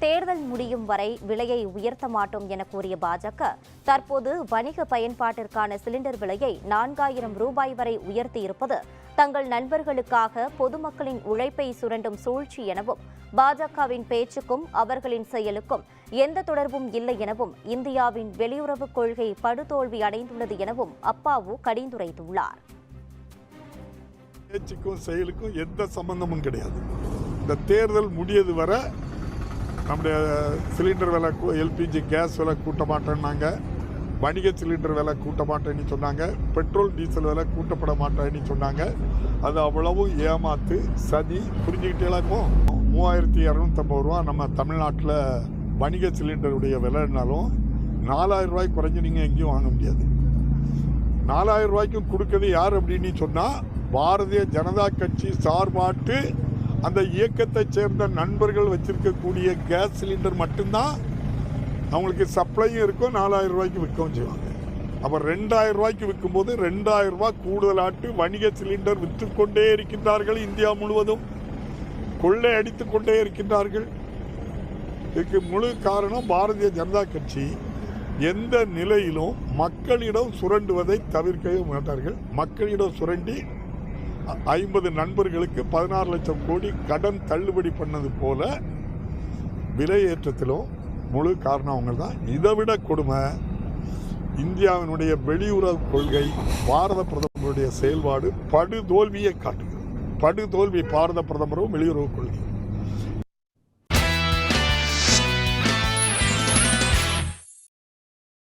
தேர்தல் முடியும் வரை விலையை உயர்த்த மாட்டோம் என கூறிய பாஜக தற்போது வணிக பயன்பாட்டிற்கான சிலிண்டர் விலையை 4000 ரூபாய் வரை உயர்த்தியிருப்பது தங்கள் நண்பர்களுக்காக பொதுமக்களின் உழைப்பை சுரண்டும் சூழ்ச்சி எனவும் பாஜகவின் பேச்சுக்கும் அவர்களின் செயலுக்கும் எந்த தொடர்பும் இல்லை எனவும் இந்தியாவின் வெளியுறவுக் கொள்கை படுதோல்வி அடைந்துள்ளது எனவும் அப்பாவு கடிந்துரைத்துள்ளார். பேச்சுக்கும் செயலுக்கும் எந்த சம்பந்தமும் கிடையாது. இந்த தேர்தல் முடியது வரை நம்முடைய சிலிண்டர் விலை, எல்பிஜி கேஸ் விலை கூட்ட மாட்டேன்னாங்க, வணிக சிலிண்டர் விலை கூட்ட மாட்டேன்னு சொன்னாங்க, பெட்ரோல் டீசல் விலை கூட்டப்பட மாட்டேன்னு சொன்னாங்க. அது அவ்வளவும் ஏமாத்து, சதி. புரிஞ்சுக்கிட்டேலாக்கும் 3250 ரூபா நம்ம தமிழ்நாட்டில் வணிக சிலிண்டருடைய விலைனாலும் 4000 ரூபாய்க்கு குறைஞ்சி நீங்கள் எங்கேயும் வாங்க முடியாது. 4000 ரூபாய்க்கும் கொடுக்குறது யார் அப்படின்னு சொன்னால் பாரதிய ஜனதா கட்சி சார்பாட்டு அந்த இயக்கத்தை சேர்ந்த நண்பர்கள் வச்சிருக்கக்கூடிய கேஸ் சிலிண்டர் மட்டும்தான் அவங்களுக்கு சப்ளையும் இருக்கும், 4000 ரூபாய்க்கு விற்கவும் செய்வாங்க. அப்போ 2000 ரூபாய்க்கு விற்கும்போது 2000 ரூபாய் கூடுதலாட்டு வணிக சிலிண்டர் விற்றுக்கொண்டே இருக்கின்றார்கள். இந்தியா முழுவதும் கொள்ளை அடித்து கொண்டே இருக்கின்றார்கள். இதுக்கு முழு காரணம் பாரதிய ஜனதா கட்சி எந்த நிலையிலும் மக்களிடம் சுரண்டுவதை தவிர்க்கவே மாட்டார்கள். மக்களிடம் சுரண்டி 50 நண்பர்களுக்கு 16 லட்சம் கோடி கடன் தள்ளுபடி பண்ணது போல விலையேற்றத்திலும் முழு காரணம் அவங்க தான். இதை விட கொடுமை இந்தியாவினுடைய வெளியுறவு கொள்கை, பாரத பிரதமருடைய செயல்பாடு படுதோல்வியை காட்டுகிறது. படுதோல்வி பாரத பிரதமரும் வெளியுறவு கொள்கை.